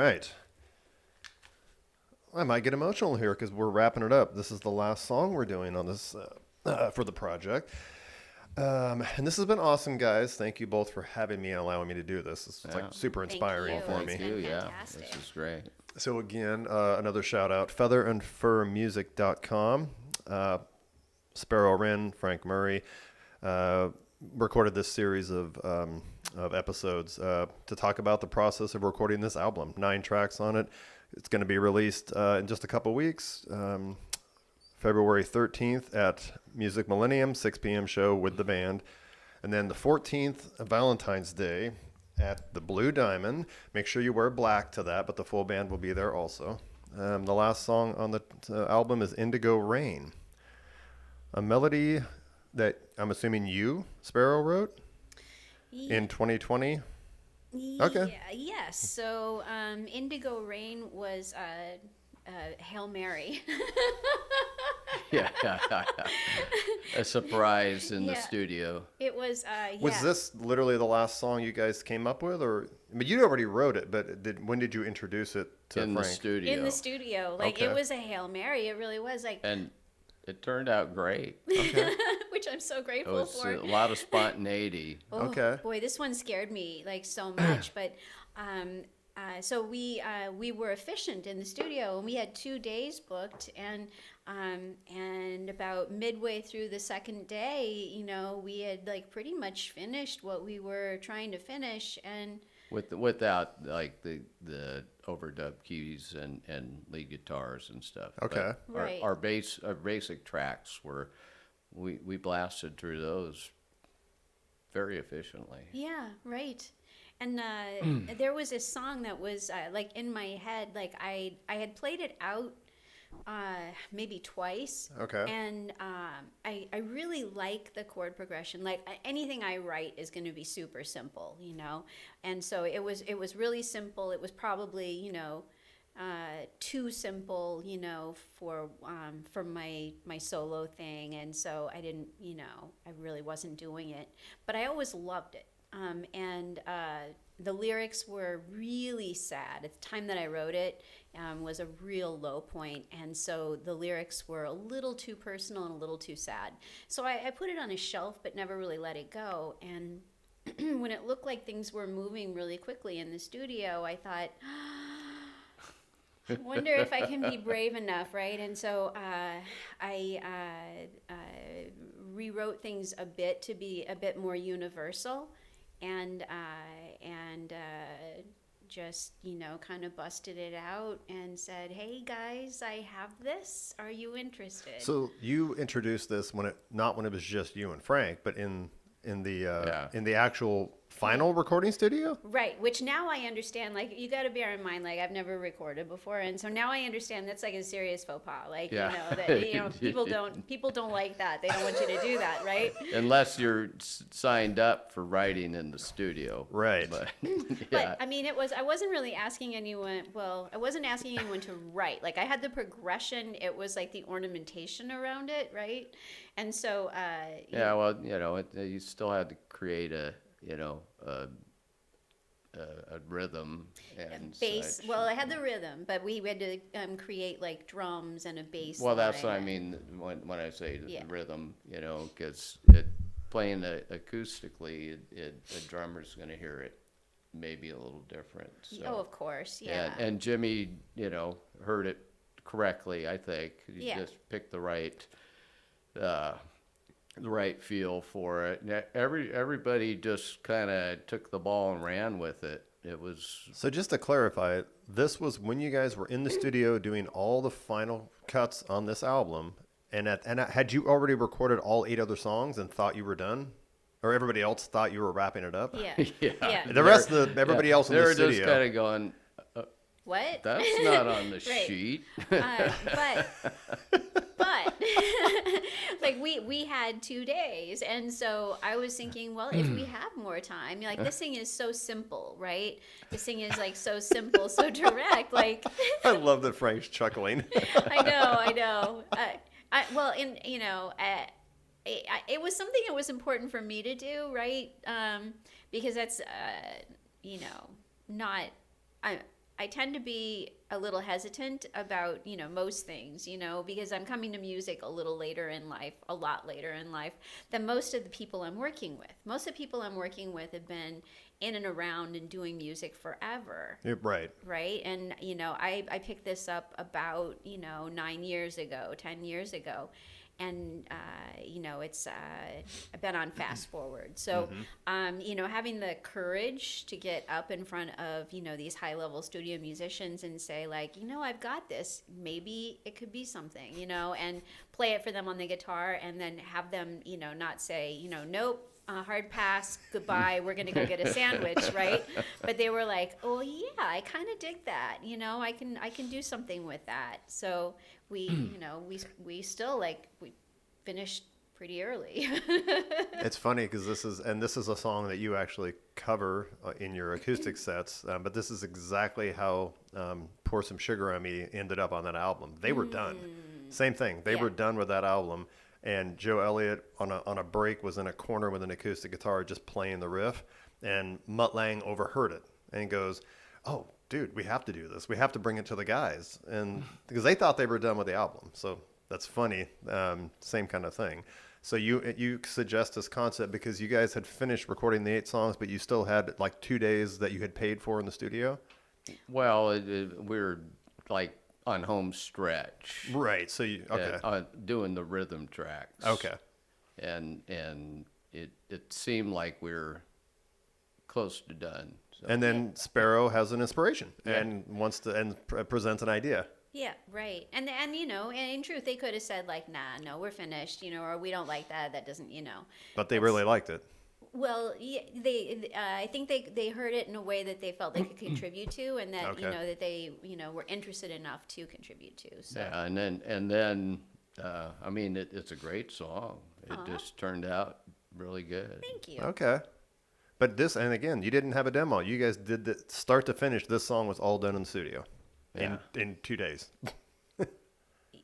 right. I might get emotional here because we're wrapping it up. This is the last song we're doing on this for the project. And this has been awesome, guys. Thank you both for having me and allowing me to do this. It's like super inspiring for me. Thank you. Yeah, this is great. So again, another shout out, featherandfurmusic.com. Sparrow Wren, Frank Murray, recorded this series of episodes to talk about the process of recording this album. 9 tracks on it. It's going to be released in just a couple weeks, February 13th at Music Millennium, 6 p.m. show with the band. And then the 14th, Valentine's Day, at the Blue Diamond. Make sure you wear black to that, but the full band will be there also. The last song on the album is Indigo Rain, a melody that I'm assuming you, Sparrow, wrote in 2020. Okay. Yes. So Indigo Rain was Hail Mary. Yeah. A surprise in the studio. It was. Was this literally the last song you guys came up with, or? I mean, you already wrote it, but when did you introduce it to in Frank? the studio? In the studio, like it was a Hail Mary. It really was like. And it turned out great. Okay. Which I'm so It grateful was for. a lot of spontaneity. Oh, okay. Boy, this one scared me like so much, but. So we were efficient in the studio, and we had 2 days booked, and about midway through the second day, we had like pretty much finished what we were trying to finish, and Without like the overdub keys and lead guitars and stuff. Okay. But Right. our basic tracks were we blasted through those very efficiently. yeah, right. And there was a song that was like in my head, like I had played it out maybe twice. Okay. And I really like the chord progression. Like anything I write is going to be super simple, And so it was really simple. It was probably too simple, for my solo thing. And so I didn't, I really wasn't doing it. But I always loved it. And the lyrics were really sad. At the time that I wrote it, was a real low point, and so the lyrics were a little too personal and a little too sad. So I put it on a shelf, but never really let it go. And when it looked like things were moving really quickly in the studio, I thought, I wonder if I can be brave enough, right? And so I rewrote things a bit to be a bit more universal. And just, kind of busted it out and said, hey guys, I have this. Are you interested? So you introduced this not when it was just you and Frank, but in the actual final recording studio? Right, which now I understand, like, you got to bear in mind, like, I've never recorded before, and so now I understand that's like a serious faux pas, like, people don't like that. They don't want you to do that, right? Unless you're signed up for writing in the studio. Right. But, But I mean, I wasn't really asking anyone, I wasn't asking anyone to write. Like, I had the progression, it was like the ornamentation around it, right? And so, you still had to create a rhythm and bass. such. Well, I had the rhythm, but we had to create like drums and a bass. Well, that's what I line. mean when I say the rhythm, because playing acoustically, a drummer's going to hear it maybe a little different. So. Oh, of course, yeah. And Jimmy, heard it correctly. I think he just picked the right feel for it. And everybody just kind of took the ball and ran with it. It was So just to clarify, this was when you guys were in the studio doing all the final cuts on this album, and had you already recorded all 8 other songs and thought you were done? Or everybody else thought you were wrapping it up? Yeah. Yeah. The rest of everybody else in the studio. They were just kind of going, What? that's not on the Right. sheet. But like we had 2 days, and so I was thinking, well, if we have more time, like this thing is so simple, right? This thing is like so simple, so direct. Like I love that Frank's chuckling. I know. It was something that was important for me to do, right? Because that's, not. I tend to be a little hesitant about, most things, because I'm coming to music a little later in life, a lot later in life than most of the people I'm working with. Most of the people I'm working with have been in and around and doing music forever. Right. Right. And, I picked this up about, 9 years ago, 10 years ago. And it's I've been on fast forward. So, having the courage to get up in front of these high level studio musicians and say like, I've got this. Maybe it could be something, and play it for them on the guitar, and then have them, not say, nope. Hard pass, goodbye, we're gonna go get a sandwich, right? But they were like, oh yeah, I kind of dig that, I can do something with that. So we we still we finished pretty early. It's funny because this is a song that you actually cover in your acoustic sets, but this is exactly how Pour Some Sugar on Me ended up on that album. They were done. Same thing. They were done with that album. And Joe Elliott on a break was in a corner with an acoustic guitar just playing the riff, and Mutt Lange overheard it and goes, "Oh, dude, we have to do this. We have to bring it to the guys," and because they thought they were done with the album. So that's funny. Same kind of thing. So you suggest this concept because you guys had finished recording the 8 songs, but you still had like 2 days that you had paid for in the studio. Well, we're like on home stretch. Right. So you okay? Doing the rhythm tracks. Okay. And it seemed like we're close to done. So. And then Sparrow has an inspiration and wants to presents an idea. Yeah, right. And and in truth, they could have said like, nah, no, we're finished, or we don't like that. That doesn't, But they really liked it. Well, yeah, I think they heard it in a way that they felt they could contribute to, and that that they were interested enough to contribute to. So. Yeah, and then I mean it's a great song. It just turned out really good. Thank you. Okay. But this, and again, you didn't have a demo. You guys did the start to finish. This song was all done in the studio in 2 days.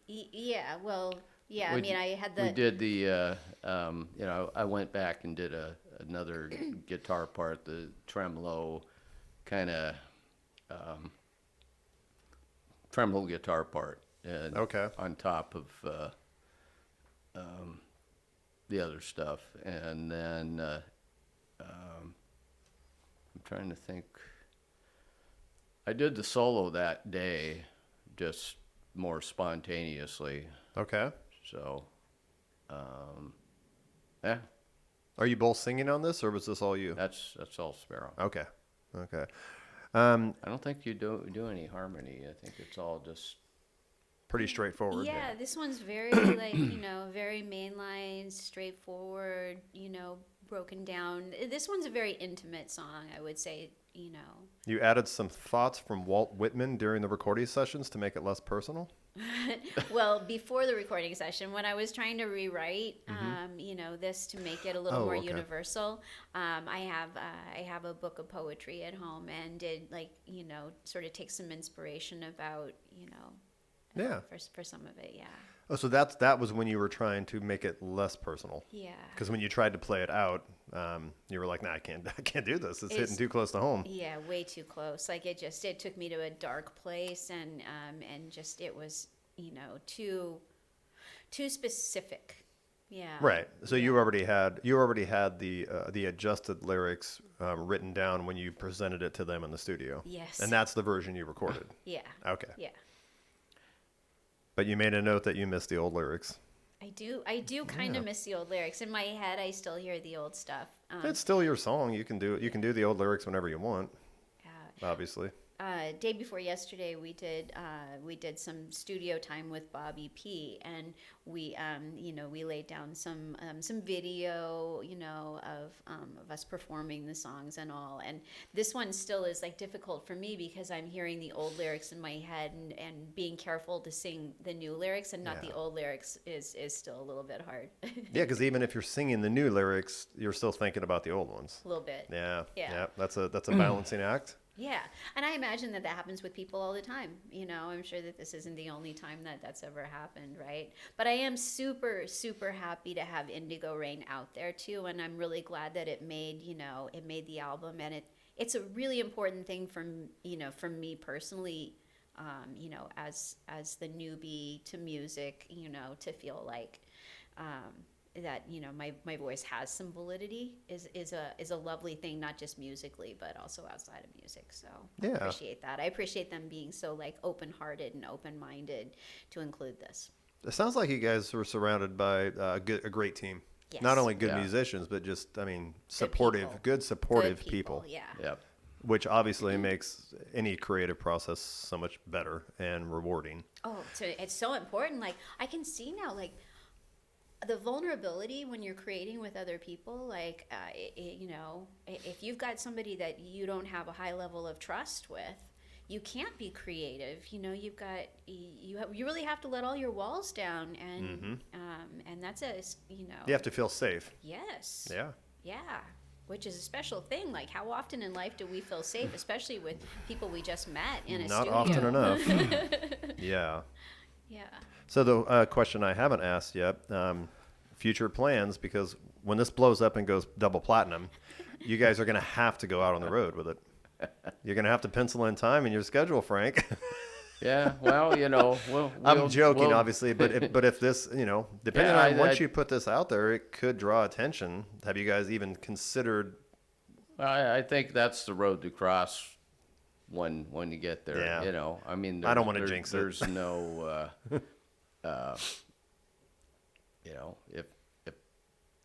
Yeah. Well. Yeah. I mean, I had the. We did the. I went back and did another guitar part, the tremolo, kind of tremolo guitar part. And on top of the other stuff, and then I'm trying to think. I did the solo that day, just more spontaneously. Okay. So, yeah. Are you both singing on this, or was this all you? That's all Sparrow. Okay. Okay. I don't think you do any harmony. I think it's all just pretty straightforward. Yeah, this one's very very mainline, straightforward. Broken down. This one's a very intimate song, I would say. You added some thoughts from Walt Whitman during the recording sessions to make it less personal? Well, before the recording session, when I was trying to rewrite, this to make it a little more universal, I have a book of poetry at home and did sort of take some inspiration about, for some of it, yeah. Oh, so that was when you were trying to make it less personal. Yeah. Because when you tried to play it out, you were like, "Nah, I can't do this. It's hitting too close to home." Yeah, way too close. Like it took me to a dark place, and just it was too specific. Yeah. Right. So you already had the adjusted lyrics written down when you presented it to them in the studio. Yes. And that's the version you recorded. Yeah. Okay. Yeah. But you made a note that you missed the old lyrics. I do kind of miss the old lyrics. In my head, I still hear the old stuff. It's still your song. You can do the old lyrics whenever you want. Yeah. Obviously. Day before yesterday, we did some studio time with Bobby P, and we laid down some video of us performing the songs and all. And this one still is like difficult for me because I'm hearing the old lyrics in my head and being careful to sing the new lyrics and not the old lyrics is still a little bit hard. Yeah, because even if you're singing the new lyrics, you're still thinking about the old ones. A little bit. Yeah. Yeah. That's a balancing act. Yeah, and I imagine that happens with people all the time. You know, I'm sure that this isn't the only time that that's ever happened, right? But I am super, super happy to have Indigo Rain out there too, and I'm really glad that it made, it made the album, and it's a really important thing for me personally, as the newbie to music, to feel like. That my voice has some validity is a lovely thing, not just musically but also outside of music. So I appreciate that. I appreciate them being so like open-hearted and open-minded to include this. It sounds like you guys were surrounded by a great team. Yes. Not only good Yeah. musicians, but just Good good supportive Good people. Yeah. Yep. Which obviously makes any creative process so much better and rewarding. Oh, so it's so important. Like I can see now, like the vulnerability when you're creating with other people, like if you've got somebody that you don't have a high level of trust with, you can't be creative. You really have to let all your walls down, and that's You have to feel safe. Yes. Yeah. Which is a special thing. Like, how often in life do we feel safe, especially with people we just met in a Not studio? often enough. Yeah. Yeah. So the question I haven't asked yet, future plans, because when this blows up and goes double platinum, you guys are going to have to go out on the road with it. You're going to have to pencil in time in your schedule, Frank. Yeah, well, I'm joking, obviously, but if this, depending on once you put this out there, it could draw attention. Have you guys even considered? I think that's the road to cross when you get there. Yeah. I mean, I don't want to jinx it. There's no, if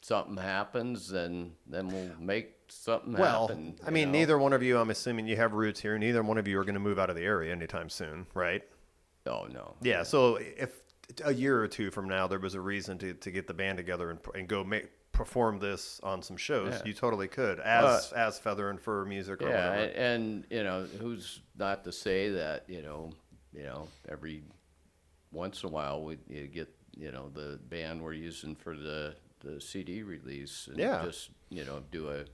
something happens, then we'll make something happen. I mean, neither one of you, I'm assuming you have roots here. Neither one of you are going to move out of the area anytime soon, right? Oh, no. Yeah. So if a year or two from now there was a reason to get the band together and go perform this on some shows, you totally could as Feather and Fur music or whatever. And who's not to say that every once in a while you get the band we're using for the CD release and just do a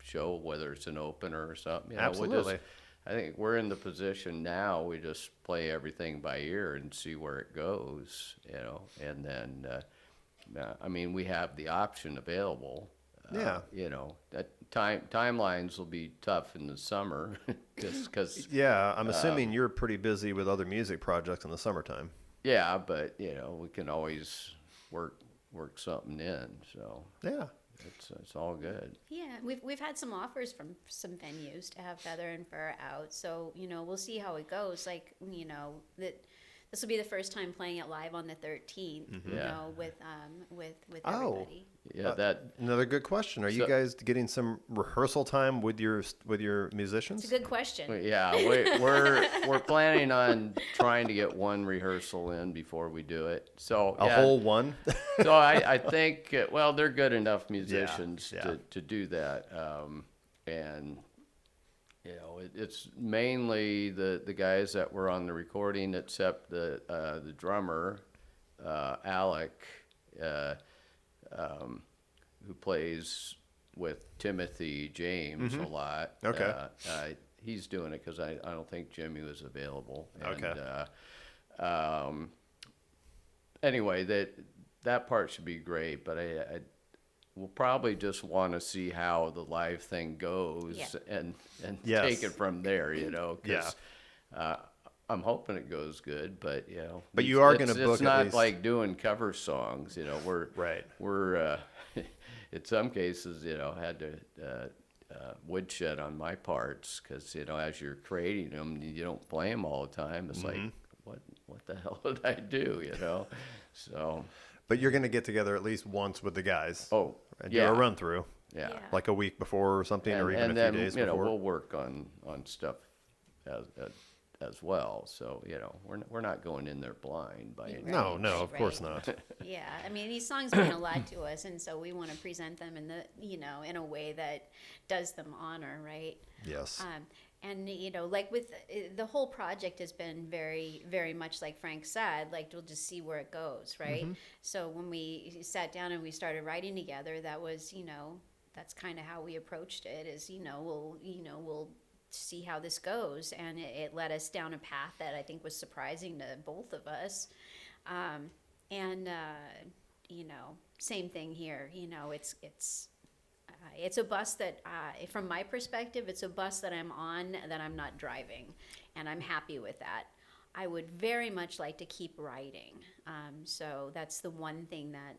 show, whether it's an opener or something. Absolutely. I think we're in the position now. We just play everything by ear and see where it goes. And then I mean, we have the option available. That timelines will be tough in the summer because I'm assuming you're pretty busy with other music projects in the summertime. Yeah, but we can always work something in. So yeah, it's all good. Yeah, we've had some offers from some venues to have Feather and Fur out, so we'll see how it goes. Like that. This will be the first time playing it live on the 13th, with everybody. Yeah, another good question. Are you guys getting some rehearsal time with your musicians? It's a good question. Yeah, we're planning on trying to get one rehearsal in before we do it. So a whole one. So I think they're good enough musicians to do that, and. It's mainly the guys that were on the recording, except the drummer, Alec, who plays with Timothy James a lot. Okay. He's doing it because I don't think Jimmy was available. And, Okay. Anyway, that part should be great, but we'll probably just want to see how the live thing goes and take it from there, 'cause, I'm hoping it goes good, but But you are going to book. It's not like doing cover songs, We're right. We're in some cases, had to woodshed on my parts because as you're creating them, you don't play them all the time. It's like what the hell did I do, So. But you're going to get together at least once with the guys. Oh, and do a run through. Yeah. Like a week before or something, or even a few days before. We'll work on stuff as well. So we're not going in there blind by any means. No, of course not. Yeah, I mean these songs mean a lot to us, and so we want to present them in in a way that does them honor, right? Yes. And like with the whole project has been very, very much like Frank said, like we'll just see where it goes, right? So when we sat down and we started writing together, that was that's kind of how we approached it. Is we'll see how this goes. And it led us down a path that I think was surprising to both of us. And same thing here. It's a bus that, from my perspective, it's a bus that I'm on that I'm not driving, and I'm happy with that. I would very much like to keep writing. So that's the one thing that,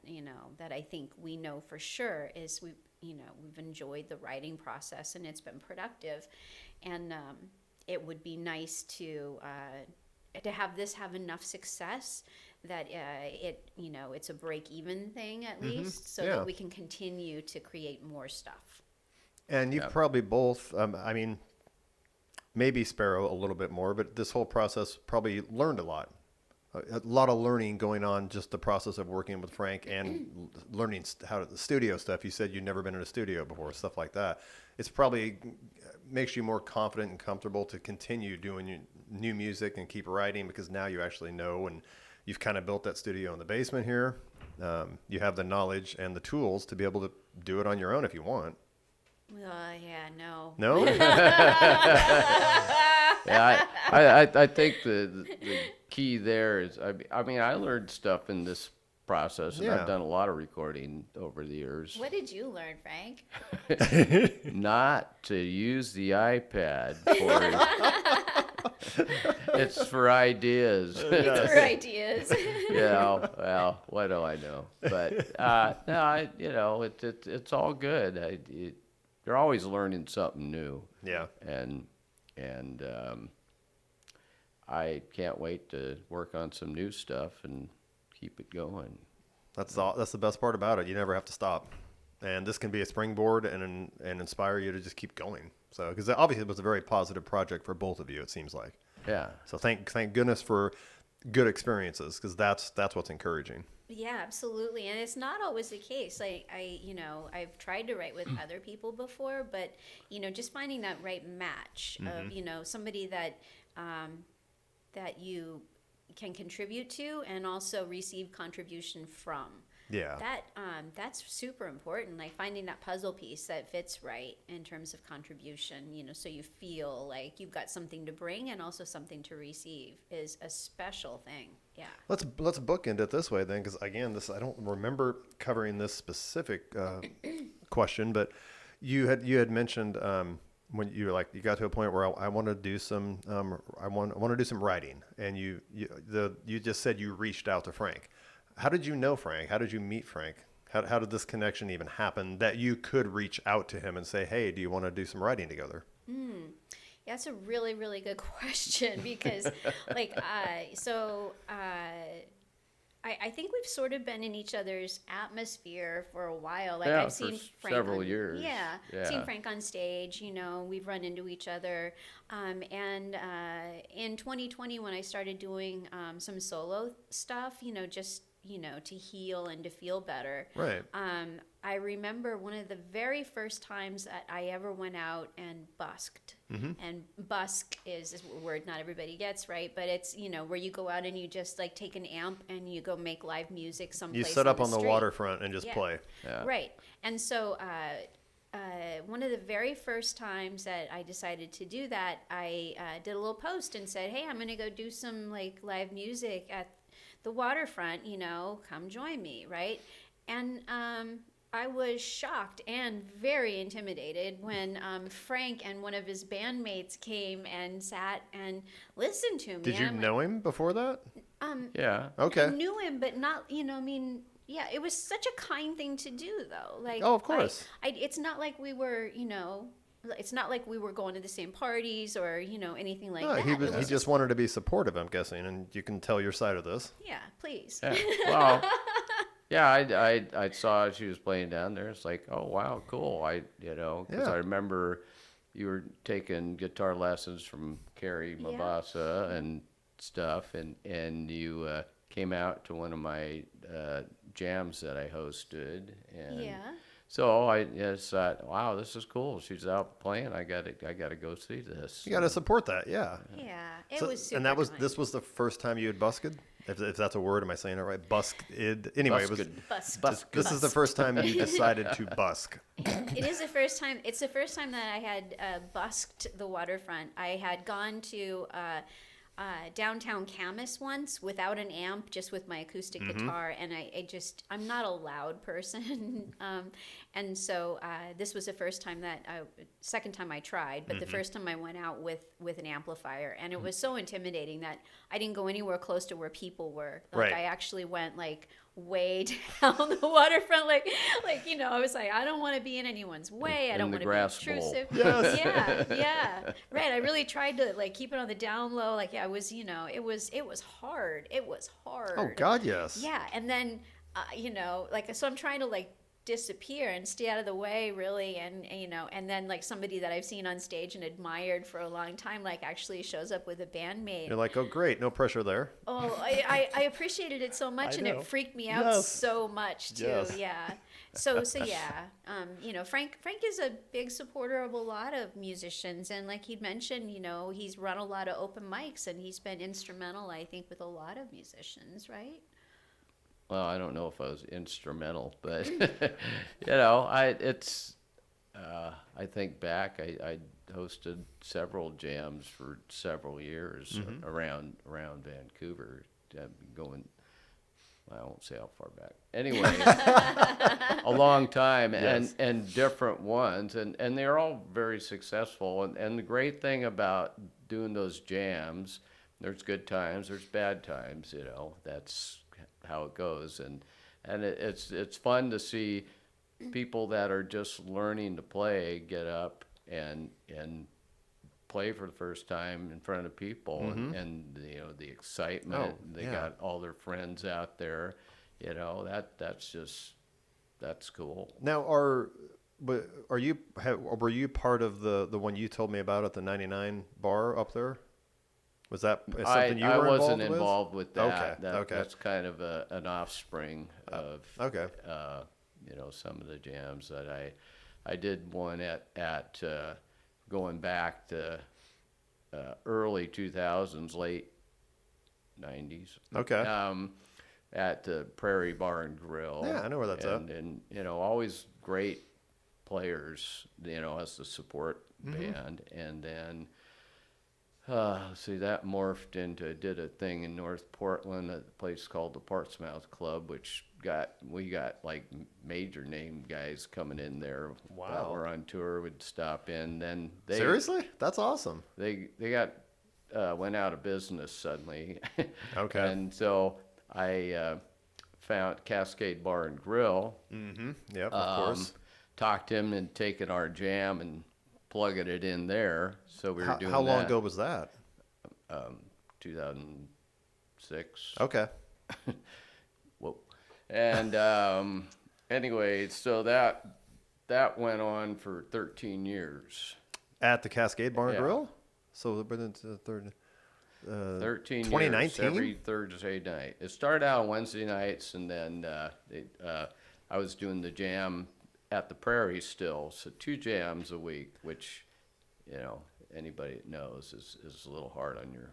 that I think we know for sure is we've enjoyed the writing process and it's been productive. And it would be nice to have this have enough success that it's a break-even thing at least, so that we can continue to create more stuff. And you've probably both, maybe Sparrow a little bit more, but this whole process probably learned a lot of learning going on, just the process of working with Frank and learning how to the studio stuff. You said you'd never been in a studio before, stuff like that. It's probably makes you more confident and comfortable to continue doing your new music and keep writing, because now you actually know, and you've kind of built that studio in the basement here. You have the knowledge and the tools to be able to do it on your own if you want. No. No? Yeah, I think the key there is, I learned stuff in this process, and I've done a lot of recording over the years. What did you learn, Frank? Not to use the iPad it's for ideas. It's for ideas. Well, what do I know? But no, it's all good. You're always learning something new. Yeah. And I can't wait to work on some new stuff and keep it going. That's the best part about it. You never have to stop. And this can be a springboard and inspire you to just keep going. So, because obviously it was a very positive project for both of you, it seems like. Yeah. So thank goodness for good experiences, because that's what's encouraging. Yeah, absolutely. And it's not always the case. I've tried to write with other people before, but, just finding that right match of, somebody that you can contribute to and also receive contribution from. Yeah. That's super important. Like finding that puzzle piece that fits right in terms of contribution, so you feel like you've got something to bring and also something to receive is a special thing. Yeah. Let's bookend it this way then, because again, I don't remember covering this specific question, but you had mentioned when you were like, you got to a point where I want to do some I want to do some writing, and you just said you reached out to Frank. How did you know Frank? How did you meet Frank? How did this connection even happen that you could reach out to him and say, hey, do you want to do some writing together? Yeah, that's a really, really good question, because I think we've sort of been in each other's atmosphere for a while. Like I've seen Frank several years. Yeah, seen Frank on stage. We've run into each other. And in 2020, when I started doing some solo stuff, to heal and to feel better. Right. I remember one of the very first times that I ever went out and busked. Mm-hmm. And busk is a word not everybody gets, right? But it's, where you go out and you just like take an amp and you go make live music someplace. You set up on the the waterfront and just play. Yeah. Right. And so one of the very first times that I decided to do that, I did a little post and said, hey, I'm going to go do some like live music at the waterfront, come join me, right? And I was shocked and very intimidated when Frank and one of his bandmates came and sat and listened to me. Did you know him before that? Yeah. Okay. I knew him, but not, yeah, it was such a kind thing to do, though. Like, oh, of course. It's not like we were, it's not like we were going to the same parties or, anything like that. He just wanted to be supportive, I'm guessing, and you can tell your side of this. Yeah, please. Yeah. Well, yeah, I saw she was playing down there. It's like, oh, wow, cool. Because I remember you were taking guitar lessons from Carrie Mabasa and stuff, and you came out to one of my jams that I hosted. And So I just thought, wow, this is cool. She's out playing. I gotta go see this. You got to support that, yeah. Yeah, it So- was super and that was fun. this was the first time you had busked, if that's a word. Am I saying it right? Busked. Anyway, it was. Busked. Busk. This is the first time you decided to busk. It is the first time. It's the first time that I had busked the waterfront. I had gone to downtown Camas once without an amp, just with my acoustic guitar, and I'm not a loud person, and so this was the first time second time I tried, but the first time I went out with an amplifier, and it was so intimidating that I didn't go anywhere close to where people were. Like Right. I actually went like way down the waterfront, like I was like, I don't want to be in anyone's way. I In don't the want to be grass bowl. intrusive. Yes. Yeah, right. I really tried to like keep it on the down low. Like I was, it was hard. It was hard. Oh God, yes. Yeah, and then so I'm trying to like disappear and stay out of the way, really, and then like somebody that I've seen on stage and admired for a long time, like actually shows up with a bandmate. You're like, oh great, no pressure there. Oh, I appreciated it so much, I and know. it freaked me out Yes. so much too. Yes. Yeah. So yeah. Frank is a big supporter of a lot of musicians, and like he'd mentioned, he's run a lot of open mics, and he's been instrumental, I think, with a lot of musicians, right? Well, I don't know if I was instrumental, but I think back, I hosted several jams for several years around Vancouver, going. I won't say how far back. Anyway, a long time, Yes. and different ones, and they're all very successful. And the great thing about doing those jams, there's good times, there's bad times. That's how it goes, and it's fun to see people that are just learning to play get up and play for the first time in front of people, and the excitement. Oh, They yeah. got all their friends out there. That's cool. Now, were you part of the one you told me about at the 99 bar up there? Was that something you I were wasn't involved with? involved with that. Okay, okay. That's kind of an offspring of Okay. some of the jams that I did one at going back to early 2000s, late 90s. Okay. At the Prairie Bar and Grill. Yeah, I know where that's at. And always great players, as the support band. And then, see, that morphed into, did a thing in North Portland at a place called the Portsmouth Club, which we got like major name guys coming in there that Wow. were on tour, would stop in. Then Seriously? That's awesome. they got went out of business suddenly. Okay. And so I found Cascade Bar and Grill. Mm-hmm. Yep, of course. Talked him and taken our jam and plugging it in there. So we were doing How long that, ago was that? 2006. Okay. Whoa. And anyway, so that went on for 13 years. At the Cascade Bar and Yeah. Grill? So we're into the third. 13 years 2019? every Thursday night. It started out on Wednesday nights, and then I was doing the jam at the Prairie still, so 2 jams a week, which anybody that knows is a little hard on your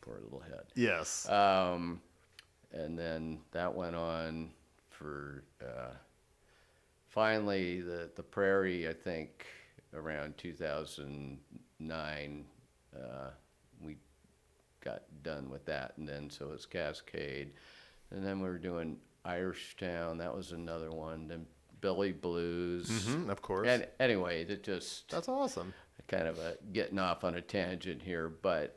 poor little head. Yes. And then that went on for finally the Prairie. I think around 2009, we got done with that, and then so it's Cascade, and then we were doing Irish Town. That was another one. Then Billy Blues. Of course. And anyway, it just That's awesome. kind of getting off on a tangent here, but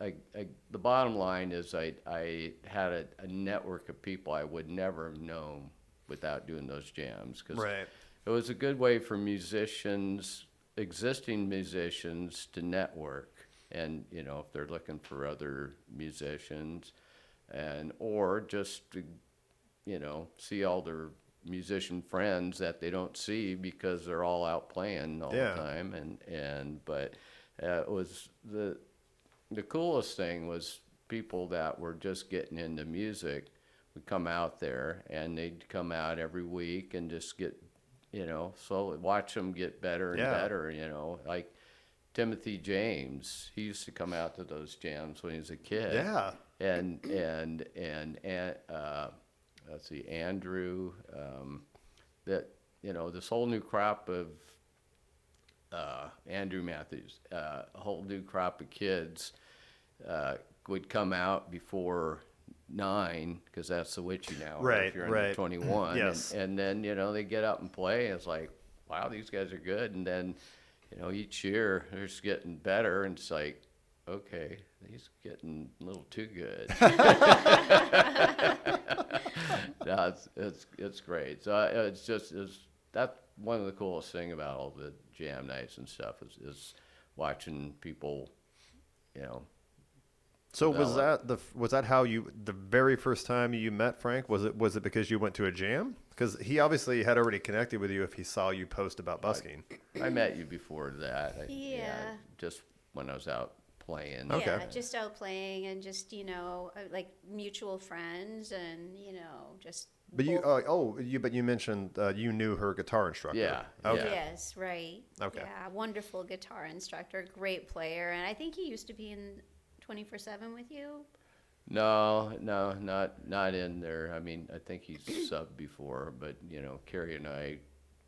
the bottom line is I had a network of people I would never have known without doing those jams, because Right. it was a good way for existing musicians to network, and if they're looking for other musicians, or just to see all their musician friends that they don't see because they're all out playing all Yeah. the time, but it was the coolest thing was people that were just getting into music would come out there, and they'd come out every week and just get you know, slowly watch them get better and Yeah. better, you know, like Timothy James, he used to come out to those jams when he was a kid. Yeah. And let's see, Andrew, that, you know, this whole new crop of Andrew Matthews, a whole new crop of kids would come out before 9, because that's the witchy now, or Right, if you're under right. 21. Yes. And then, you know, they get up and play, and it's like, wow, these guys are good. And then, you know, each year they're just getting better, and it's like, okay, he's getting a little too good. No, it's great. So that's one of the coolest thing about all the jam nights and stuff is watching people, you know. So develop. was that how you, the very first time you met Frank, was it because you went to a jam? Because he obviously had already connected with you if he saw you post about busking. I met you before that. Yeah. Just when I was out playing. Okay. Yeah, just out playing and just, you know, like mutual friends and, you know, just. But both- but you mentioned you knew her guitar instructor. Yeah. Okay. Yes, right. Okay. Yeah, wonderful guitar instructor, great player. And I think he used to be in 24/7 with you. No, not in there. I mean, I think he's subbed before, but you know, Kerry and I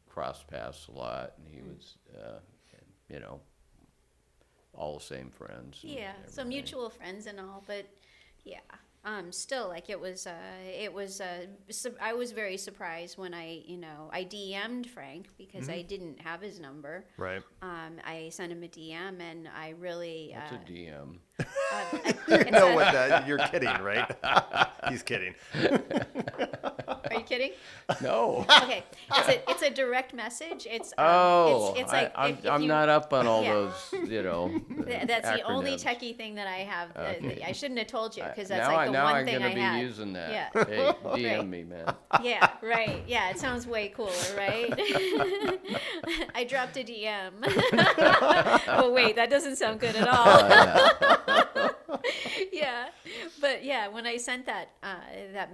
crossed paths a lot, and he was, you know, all the same friends. and Yeah, so everything. mutual friends and all, but yeah, still like it was. I was very surprised when I DM'd Frank because I didn't have his number. Right. I sent him a DM and I really. What's a DM? You know what that? You're kidding, right? He's kidding. Are you kidding? No. Okay, it's a direct message. It's it's like if I'm you- not up on all Yeah. those, you know. That's the only acronyms. techie thing that I have. Okay. I shouldn't have told you because that's now like the now one I'm thing gonna I be had. using that. Yeah. Hey, DM Right. me, man. Yeah, right. Yeah, it sounds way cooler, right? I dropped a DM. Oh wait, that doesn't sound good at all. Yeah, but yeah, when I sent that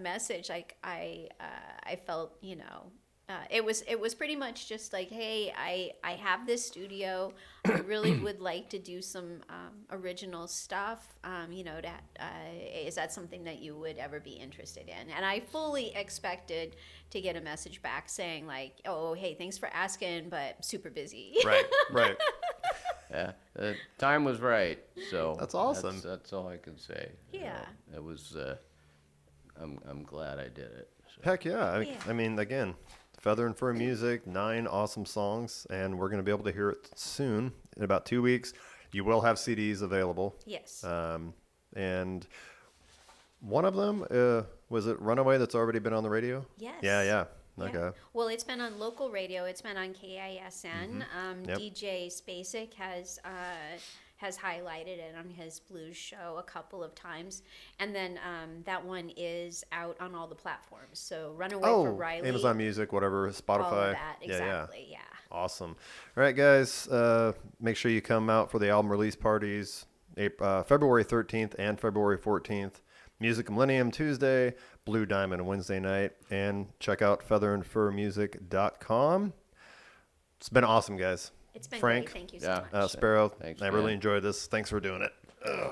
message, like I felt, you know, it was pretty much just like, hey, I have this studio. I really would like to do some original stuff. You know, is that something that you would ever be interested in? And I fully expected to get a message back saying like, oh, hey, thanks for asking, but super busy. Right. Right. Yeah, the time was right. So That's awesome. That's all I can say. You Yeah. know, it was. I'm glad I did it. So. Heck yeah. Yeah. I mean, again, Feather and Fur Music, 9 awesome songs, and we're going to be able to hear it soon. In about 2 weeks, you will have CDs available. Yes. And one of them, was it Runaway that's already been on the radio? Yes. Yeah. Yeah. Okay. Well, it's been on local radio. It's been on KISN. Yep. DJ Spacek has highlighted it on his blues show a couple of times, and then that one is out on all the platforms. So Runaway for Riley, Amazon Music, whatever, Spotify. all of that, Yeah, exactly. Yeah. Awesome. All right, guys, make sure you come out for the album release parties, February 13th and February 14th. Music Millennium Tuesday, Blue Diamond Wednesday night, and check out featherandfurmusic.com. It's been awesome, guys. It's been Frank, great. Thank you so Yeah. much. Sparrow, Thanks, I really man. enjoyed this. Thanks for doing it. Ugh.